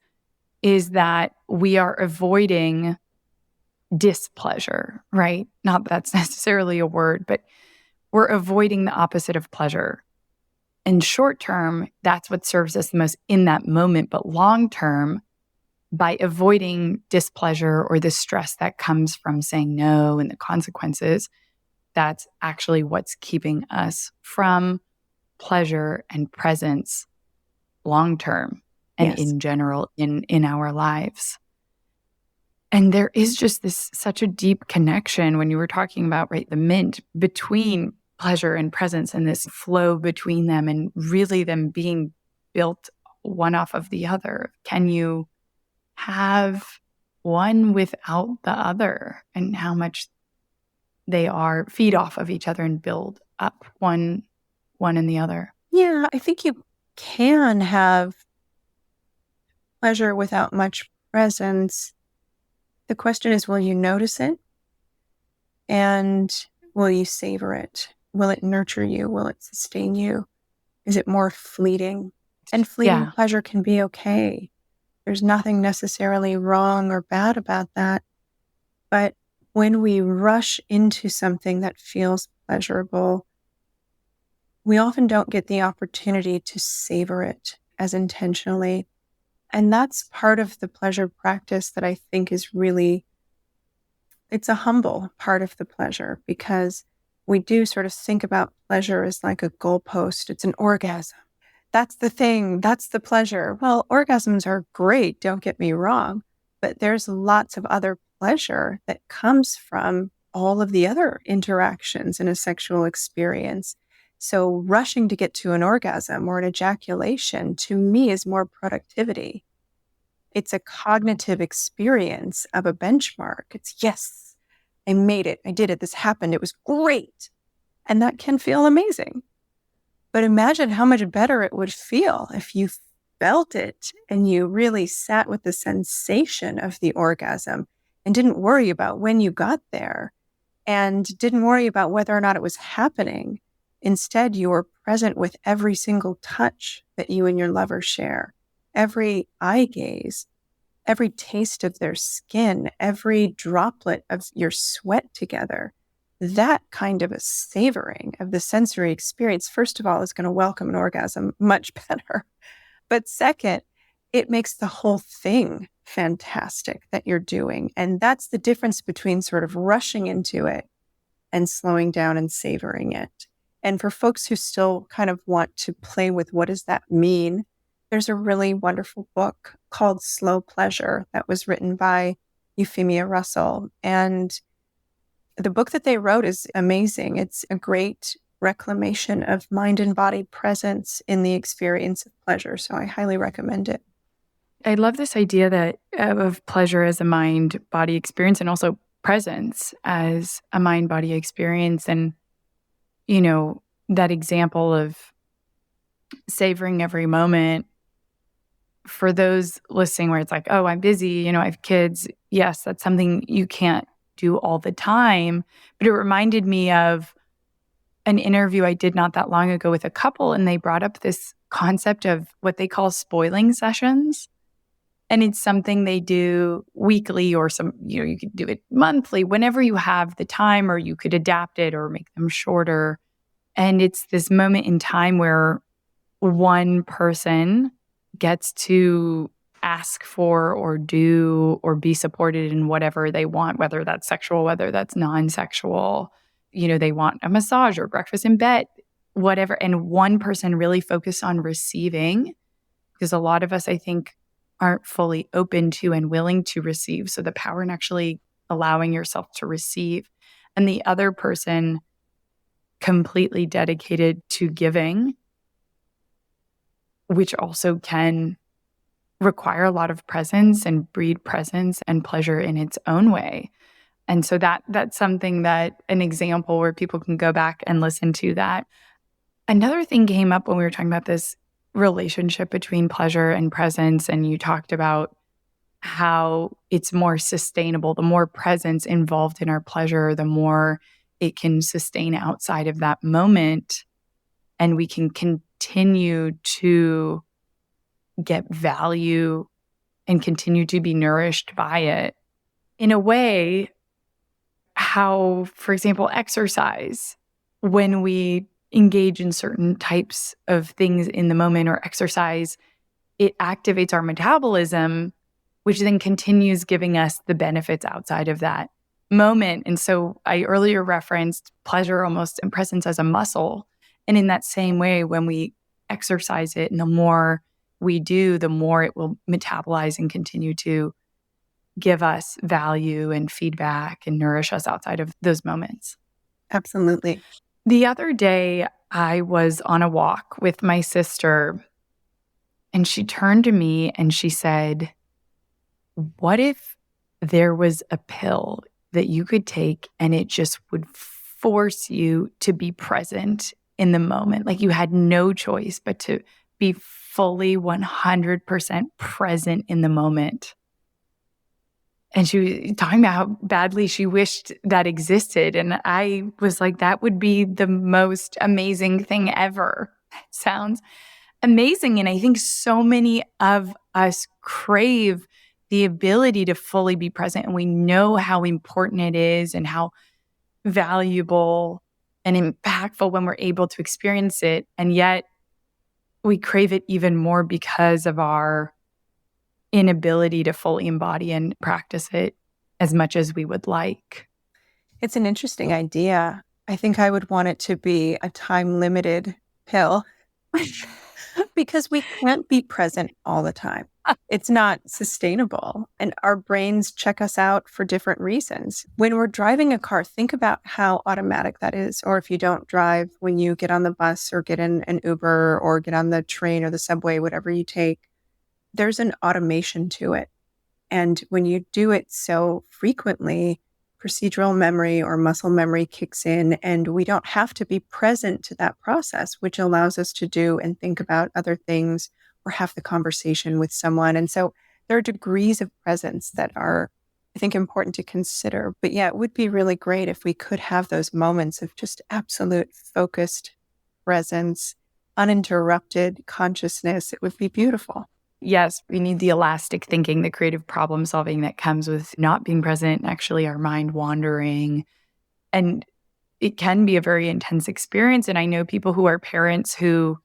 S2: is that we are avoiding displeasure, right? Not that that's necessarily a word, but we're avoiding the opposite of pleasure. In short term, that's what serves us the most in that moment. But long term, by avoiding displeasure or the stress that comes from saying no and the consequences, that's actually what's keeping us from pleasure and presence long term and
S1: Yes.
S2: in general in our lives. And there is just such a deep connection when you were talking about, right, the mint between pleasure and presence and this flow between them and really them being built one off of the other. Can you have one without the other, and how much they are feed off of each other and build up one and the other?
S1: Yeah, I think you can have pleasure without much presence. The question is, will you notice it? And will you savor it? Will it nurture you? Will it sustain you? Is it more fleeting? And fleeting
S2: Yeah.
S1: pleasure can be okay. There's nothing necessarily wrong or bad about that. But when we rush into something that feels pleasurable, we often don't get the opportunity to savor it as intentionally. And that's part of the pleasure practice that I think is really, it's a humble part of the pleasure, because we do sort of think about pleasure as like a goalpost. It's an orgasm. That's the thing. That's the pleasure. Well, orgasms are great. Don't get me wrong. But there's lots of other pleasure that comes from all of the other interactions in a sexual experience. So rushing to get to an orgasm or an ejaculation, to me, is more productivity. It's a cognitive experience of a benchmark. It's, yes, I made it. I did it. This happened. It was great. And that can feel amazing. But imagine how much better it would feel if you felt it and you really sat with the sensation of the orgasm and didn't worry about when you got there and didn't worry about whether or not it was happening. Instead, you were present with every single touch that you and your lover share, every eye gaze, every taste of their skin, every droplet of your sweat together. That kind of a savoring of the sensory experience, first of all, is going to welcome an orgasm much better. But second, it makes the whole thing fantastic that you're doing. And that's the difference between sort of rushing into it and slowing down and savoring it. And for folks who still kind of want to play with what does that mean, there's a really wonderful book called Slow Pleasure that was written by Euphemia Russell. And the book that they wrote is amazing. It's a great reclamation of mind and body presence in the experience of pleasure. So I highly recommend it.
S2: I love this idea that of pleasure as a mind body experience and also presence as a mind body experience. And, you know, that example of savoring every moment for those listening where it's like, oh, I'm busy, you know, I have kids. Yes, that's something you can't do all the time. But it reminded me of an interview I did not that long ago with a couple, and they brought up this concept of what they call spoiling sessions. And it's something they do weekly, or some, you know, you could do it monthly, whenever you have the time, or you could adapt it or make them shorter. And it's this moment in time where one person gets to ask for or do or be supported in whatever they want, whether that's sexual, whether that's non-sexual. You know, they want a massage or breakfast in bed, whatever. And one person really focused on receiving, because a lot of us, I think, aren't fully open to and willing to receive. So the power in actually allowing yourself to receive. And the other person completely dedicated to giving, which also can require a lot of presence and breed presence and pleasure in its own way. And so that's something that, an example where people can go back and listen to that. Another thing came up when we were talking about this relationship between pleasure and presence, and you talked about how it's more sustainable. The more presence involved in our pleasure, the more it can sustain outside of that moment, and we can continue to get value and continue to be nourished by it. In a way, how, for example, exercise, when we engage in certain types of things in the moment or exercise, it activates our metabolism, which then continues giving us the benefits outside of that moment. And so I earlier referenced pleasure almost and presence as a muscle. And in that same way, when we exercise it, and the more we do, the more it will metabolize and continue to give us value and feedback and nourish us outside of those moments.
S1: Absolutely.
S2: The other day, I was on a walk with my sister, and she turned to me and she said, "What if there was a pill that you could take and it just would force you to be present in the moment? Like you had no choice but to be fully 100% present in the moment." And she was talking about how badly she wished that existed. And I was like, that would be the most amazing thing ever. It sounds amazing. And I think so many of us crave the ability to fully be present. And we know how important it is and how valuable and impactful when we're able to experience it. And yet we crave it even more because of our inability to fully embody and practice it as much as we would like.
S1: It's an interesting idea. I think I would want it to be a time limited pill because we can't be present all the time. It's not sustainable. And our brains check us out for different reasons. When we're driving a car, think about how automatic that is. Or if you don't drive, when you get on the bus or get in an Uber or get on the train or the subway, whatever you take, there's an automation to it. And when you do it so frequently, procedural memory or muscle memory kicks in, and we don't have to be present to that process, which allows us to do and think about other things or have the conversation with someone. And so there are degrees of presence that are, I think, important to consider. But yeah, it would be really great if we could have those moments of just absolute focused presence, uninterrupted consciousness. It would be beautiful.
S2: Yes, we need the elastic thinking, the creative problem solving that comes with not being present and actually our mind wandering. And it can be a very intense experience. And I know people who are parents who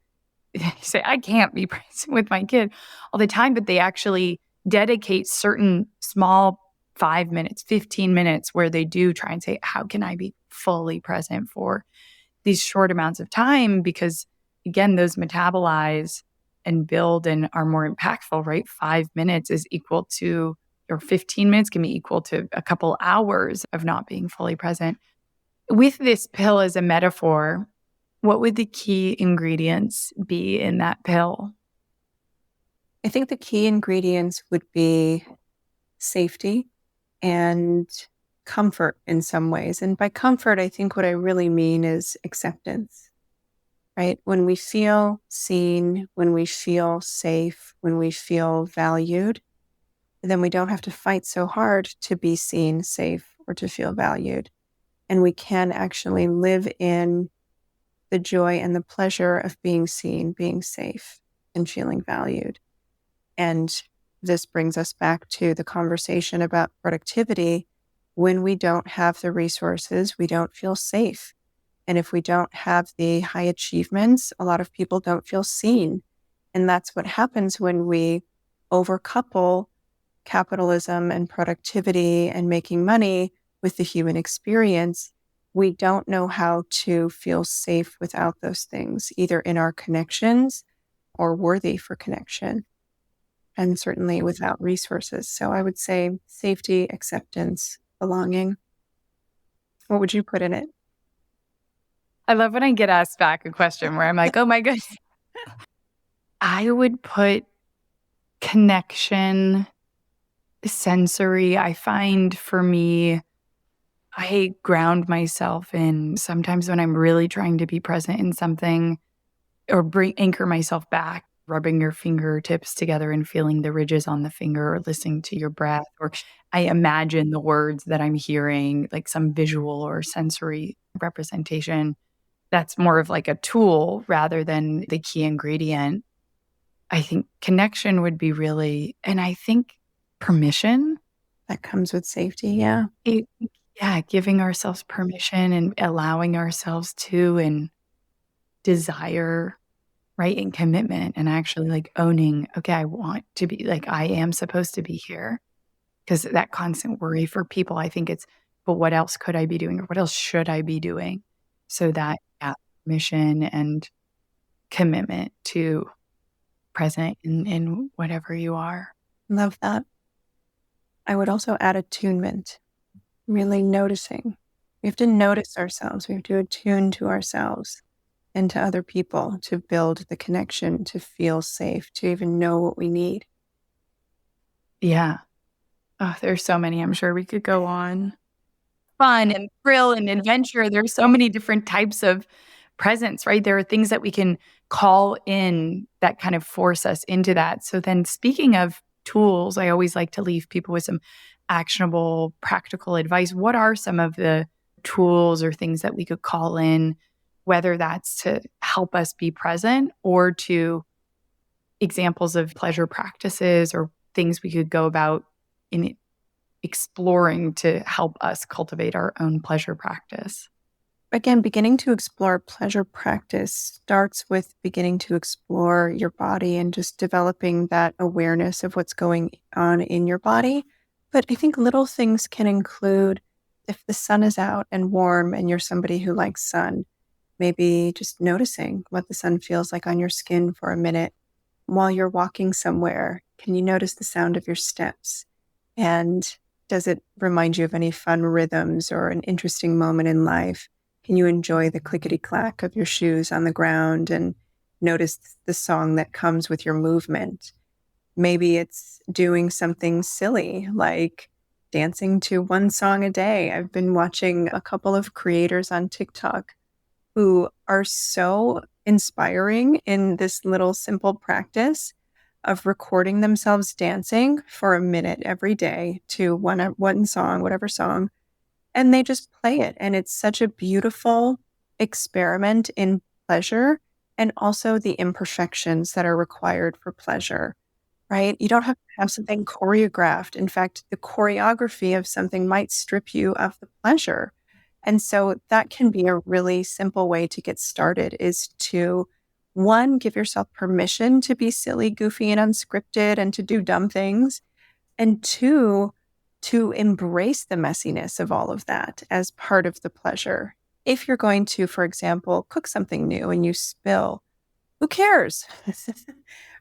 S2: say, I can't be present with my kid all the time, but they actually dedicate certain small 5 minutes, 15 minutes where they do try and say, how can I be fully present for these short amounts of time? Because again, those metabolize and build and are more impactful, right? 5 minutes is equal to, or 15 minutes can be equal to a couple hours of not being fully present. With this pill as a metaphor, what would the key ingredients be in that pill?
S1: I think the key ingredients would be safety and comfort in some ways. And by comfort, I think what I really mean is acceptance, right? When we feel seen, when we feel safe, when we feel valued, then we don't have to fight so hard to be seen, safe, or to feel valued. And we can actually live in the joy and the pleasure of being seen, being safe, and feeling valued. And this brings us back to the conversation about productivity. When we don't have the resources, we don't feel safe. And if we don't have the high achievements, a lot of people don't feel seen. And that's what happens when we overcouple capitalism and productivity and making money with the human experience. We don't know how to feel safe without those things, either in our connections or worthy for connection, and certainly without resources. So I would say safety, acceptance, belonging. What would you put in it?
S2: I love when I get asked back a question where I'm like, oh my goodness. I would put connection, sensory. I find for me, I ground myself in sometimes when I'm really trying to be present in something or anchor myself back, rubbing your fingertips together and feeling the ridges on the finger or listening to your breath. Or I imagine the words that I'm hearing, like some visual or sensory representation. That's more of like a tool rather than the key ingredient. I think connection would be really, and I think permission.
S1: That comes with safety. Yeah.
S2: It, yeah, giving ourselves permission and allowing ourselves to and desire, right? And commitment and actually like owning, okay, I want to be like, I am supposed to be here. Because that constant worry for people, I think it's, but what else could I be doing? Or what else should I be doing? So that yeah, mission and commitment to present in whatever you are.
S1: Love that. I would also add attunement, really noticing. We have to notice ourselves. We have to attune to ourselves and to other people to build the connection, to feel safe, to even know what we need.
S2: Yeah. Oh, there's so many. I'm sure we could go on. Fun and thrill and adventure. There's so many different types of presence, right? There are things that we can call in that kind of force us into that. So then speaking of tools, I always like to leave people with some actionable, practical advice. What are some of the tools or things that we could call in, whether that's to help us be present or to examples of pleasure practices or things we could go about in exploring to help us cultivate our own pleasure practice?
S1: Again, beginning to explore pleasure practice starts with beginning to explore your body and just developing that awareness of what's going on in your body. But I think little things can include if the sun is out and warm and you're somebody who likes sun, maybe just noticing what the sun feels like on your skin for a minute. While you're walking somewhere, can you notice the sound of your steps? And does it remind you of any fun rhythms or an interesting moment in life? Can you enjoy the clickety clack of your shoes on the ground and notice the song that comes with your movement? Maybe it's doing something silly like dancing to one song a day. I've been watching a couple of creators on TikTok who are so inspiring in this little simple practice of recording themselves dancing for a minute every day to one song, whatever song, and they just play it. And it's such a beautiful experiment in pleasure and also the imperfections that are required for pleasure, right? You don't have to have something choreographed. In fact, the choreography of something might strip you of the pleasure. And so that can be a really simple way to get started is to, one, give yourself permission to be silly, goofy, and unscripted and to do dumb things. And two, to embrace the messiness of all of that as part of the pleasure. If you're going to, for example, cook something new and you spill, who cares?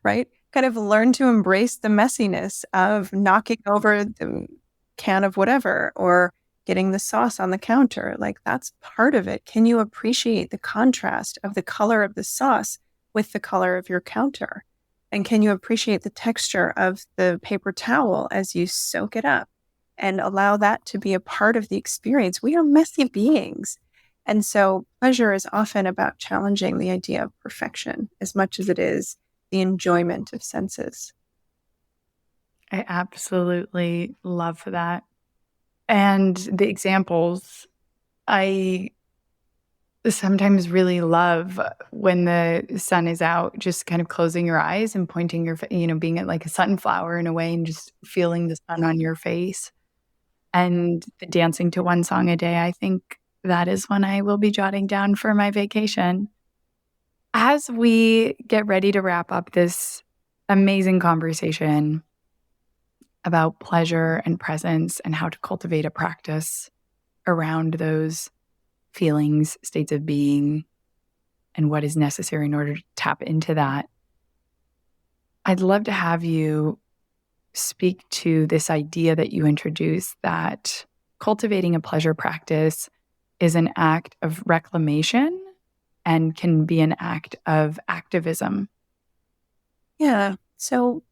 S1: Right? Kind of learn to embrace the messiness of knocking over the can of whatever or getting the sauce on the counter. Like that's part of it. Can you appreciate the contrast of the color of the sauce with the color of your counter? And can you appreciate the texture of the paper towel as you soak it up and allow that to be a part of the experience? We are messy beings. And so pleasure is often about challenging the idea of perfection as much as it is the enjoyment of senses.
S2: I absolutely love that. And the examples, I sometimes really love when the sun is out, just kind of closing your eyes and pointing your, being like a sunflower in a way and just feeling the sun on your face. And the dancing to one song a day, I think that is one I will be jotting down for my vacation. As we get ready to wrap up this amazing conversation about pleasure and presence and how to cultivate a practice around those feelings, states of being, and what is necessary in order to tap into that, I'd love to have you speak to this idea that you introduced that cultivating a pleasure practice is an act of reclamation and can be an act of activism.
S1: Yeah. So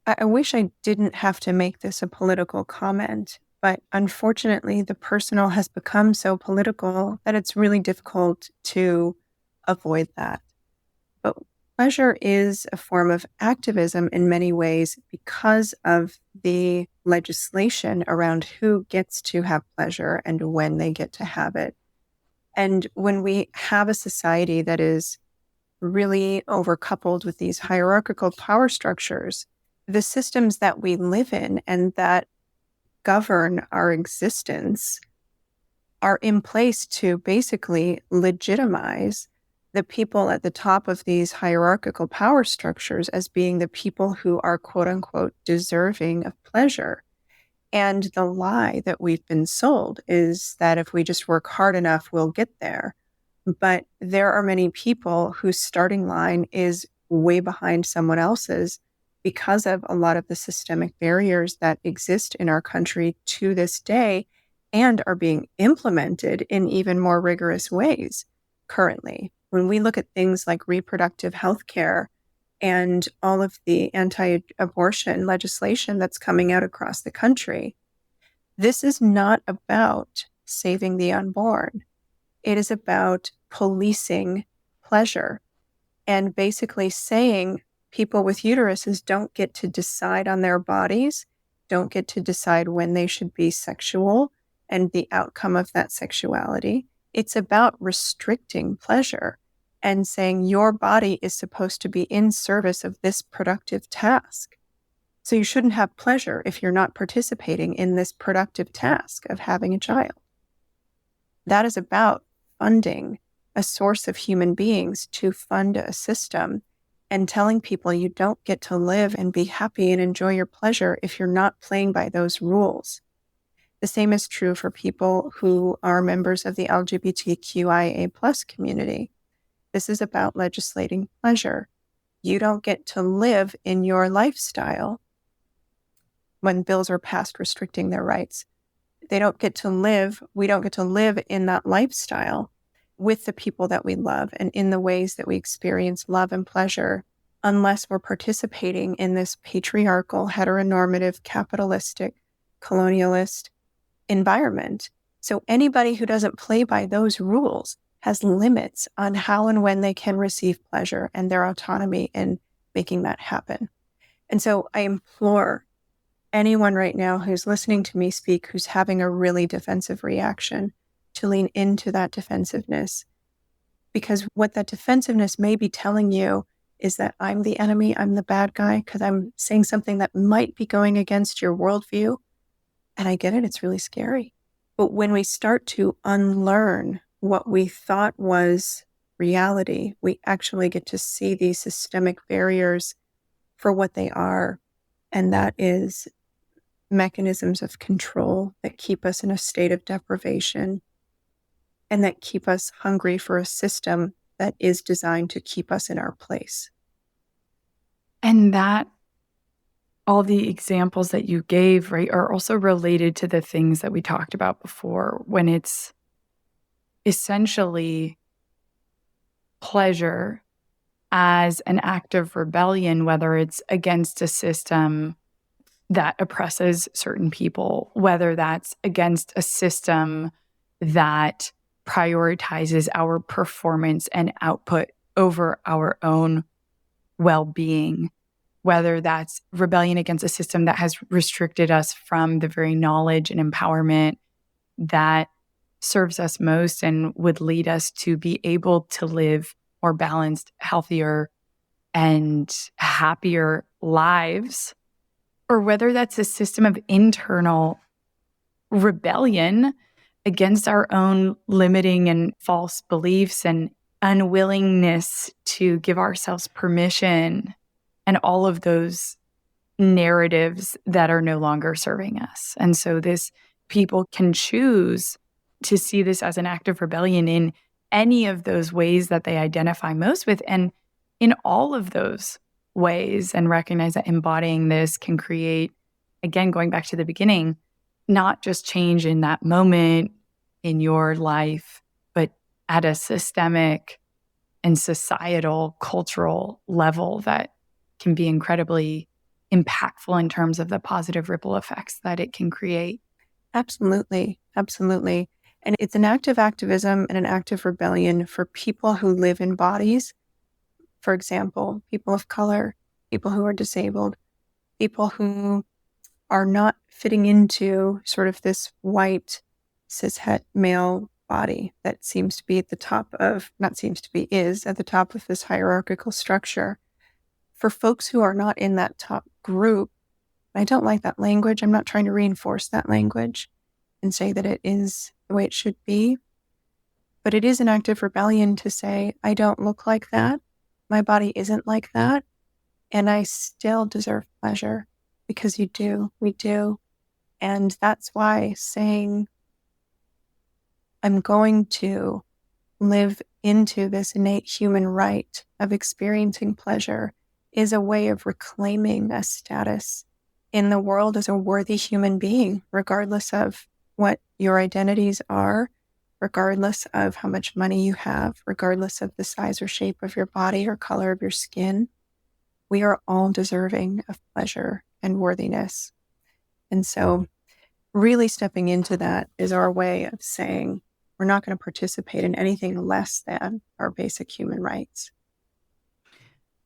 S1: I wish I didn't have to make this a political comment, but unfortunately, the personal has become so political that it's really difficult to avoid that. But pleasure is a form of activism in many ways because of the legislation around who gets to have pleasure and when they get to have it. And when we have a society that is really overcoupled with these hierarchical power structures, the systems that we live in and that govern our existence are in place to basically legitimize the people at the top of these hierarchical power structures as being the people who are quote unquote deserving of pleasure. And the lie that we've been sold is that if we just work hard enough, we'll get there. But there are many people whose starting line is way behind someone else's because of a lot of the systemic barriers that exist in our country to this day and are being implemented in even more rigorous ways currently. When we look at things like reproductive health care and all of the anti-abortion legislation that's coming out across the country, this is not about saving the unborn. It is about policing pleasure and basically saying people with uteruses don't get to decide on their bodies, don't get to decide when they should be sexual and the outcome of that sexuality. It's about restricting pleasure and saying your body is supposed to be in service of this productive task. So you shouldn't have pleasure if you're not participating in this productive task of having a child. That is about funding a source of human beings to fund a system and telling people you don't get to live and be happy and enjoy your pleasure if you're not playing by those rules. The same is true for people who are members of the LGBTQIA+ community. This is about legislating pleasure. You don't get to live in your lifestyle when bills are passed restricting their rights. We don't get to live in that lifestyle with the people that we love and in the ways that we experience love and pleasure unless we're participating in this patriarchal, heteronormative, capitalistic, colonialist environment. So anybody who doesn't play by those rules has limits on how and when they can receive pleasure and their autonomy in making that happen. And so I implore anyone right now who's listening to me speak, who's having a really defensive reaction, to lean into that defensiveness. Because what that defensiveness may be telling you is that I'm the enemy, I'm the bad guy, because I'm saying something that might be going against your worldview. And I get it, it's really scary. But when we start to unlearn what we thought was reality, we actually get to see these systemic barriers for what they are. And that is mechanisms of control that keep us in a state of deprivation and that keep us hungry for a system that is designed to keep us in our place.
S2: And that all the examples that you gave, right, are also related to the things that we talked about before, when it's essentially pleasure as an act of rebellion, whether it's against a system that oppresses certain people, whether that's against a system that prioritizes our performance and output over our own well-being, whether that's rebellion against a system that has restricted us from the very knowledge and empowerment that serves us most and would lead us to be able to live more balanced, healthier, and happier lives, or whether that's a system of internal rebellion against our own limiting and false beliefs and unwillingness to give ourselves permission and all of those narratives that are no longer serving us. And so people can choose to see this as an act of rebellion in any of those ways that they identify most with. And in all of those ways, and recognize that embodying this can create, again, going back to the beginning, not just change in that moment in your life, but at a systemic and societal, cultural level that can be incredibly impactful in terms of the positive ripple effects that it can create.
S1: Absolutely. Absolutely. And it's an act of activism and an act of rebellion for people who live in bodies. For example, people of color, people who are disabled, people who are not fitting into sort of this white cishet male body that seems to be at the top of, not seems to be, is at the top of this hierarchical structure. For folks who are not in that top group, I don't like that language. I'm not trying to reinforce that language and say that it is the way it should be. But it is an act of rebellion to say, I don't look like that. My body isn't like that. And I still deserve pleasure, because you do. We do. And that's why saying, I'm going to live into this innate human right of experiencing pleasure is a way of reclaiming a status in the world as a worthy human being, regardless of what your identities are, regardless of how much money you have, regardless of the size or shape of your body or color of your skin. We are all deserving of pleasure and worthiness. And so really stepping into that is our way of saying we're not going to participate in anything less than our basic human rights.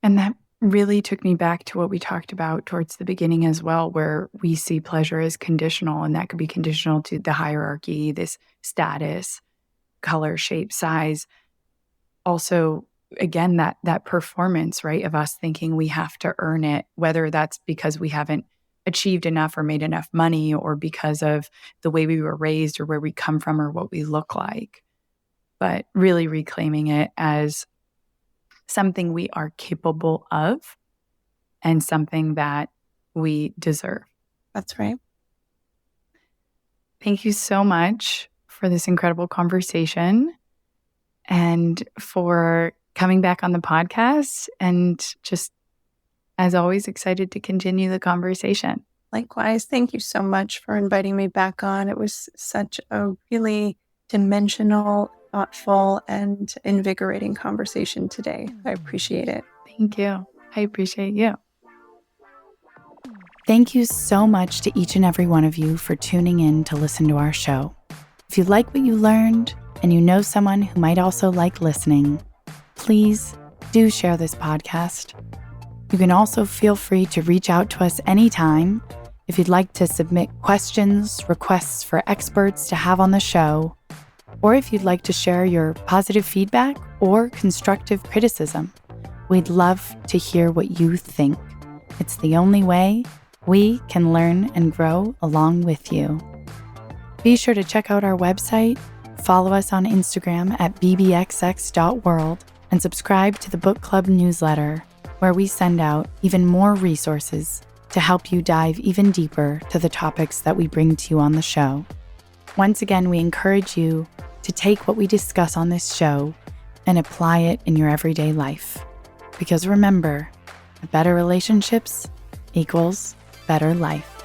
S2: And that really took me back to what we talked about towards the beginning as well, where we see pleasure as conditional, and that could be conditional to the hierarchy, this status, color, shape, size. Also, again, that performance, right, of us thinking we have to earn it, whether that's because we haven't achieved enough or made enough money, or because of the way we were raised or where we come from or what we look like. But really reclaiming it as something we are capable of and something that we deserve.
S1: That's right.
S2: Thank you so much for this incredible conversation and for coming back on the podcast, and just, as always, excited to continue the conversation.
S1: Likewise, thank you so much for inviting me back on. It was such a really dimensional, thoughtful, and invigorating conversation today. I appreciate it.
S2: Thank you. I appreciate you. Thank you so much to each and every one of you for tuning in to listen to our show. If you like what you learned and you know someone who might also like listening, please do share this podcast. You can also feel free to reach out to us anytime if you'd like to submit questions, requests for experts to have on the show, or if you'd like to share your positive feedback or constructive criticism. We'd love to hear what you think. It's the only way we can learn and grow along with you. Be sure to check out our website, follow us on Instagram at bbxx.world, and subscribe to the book club newsletter, where we send out even more resources to help you dive even deeper to the topics that we bring to you on the show. Once again, we encourage you to take what we discuss on this show and apply it in your everyday life. Because remember, better relationships equals better life.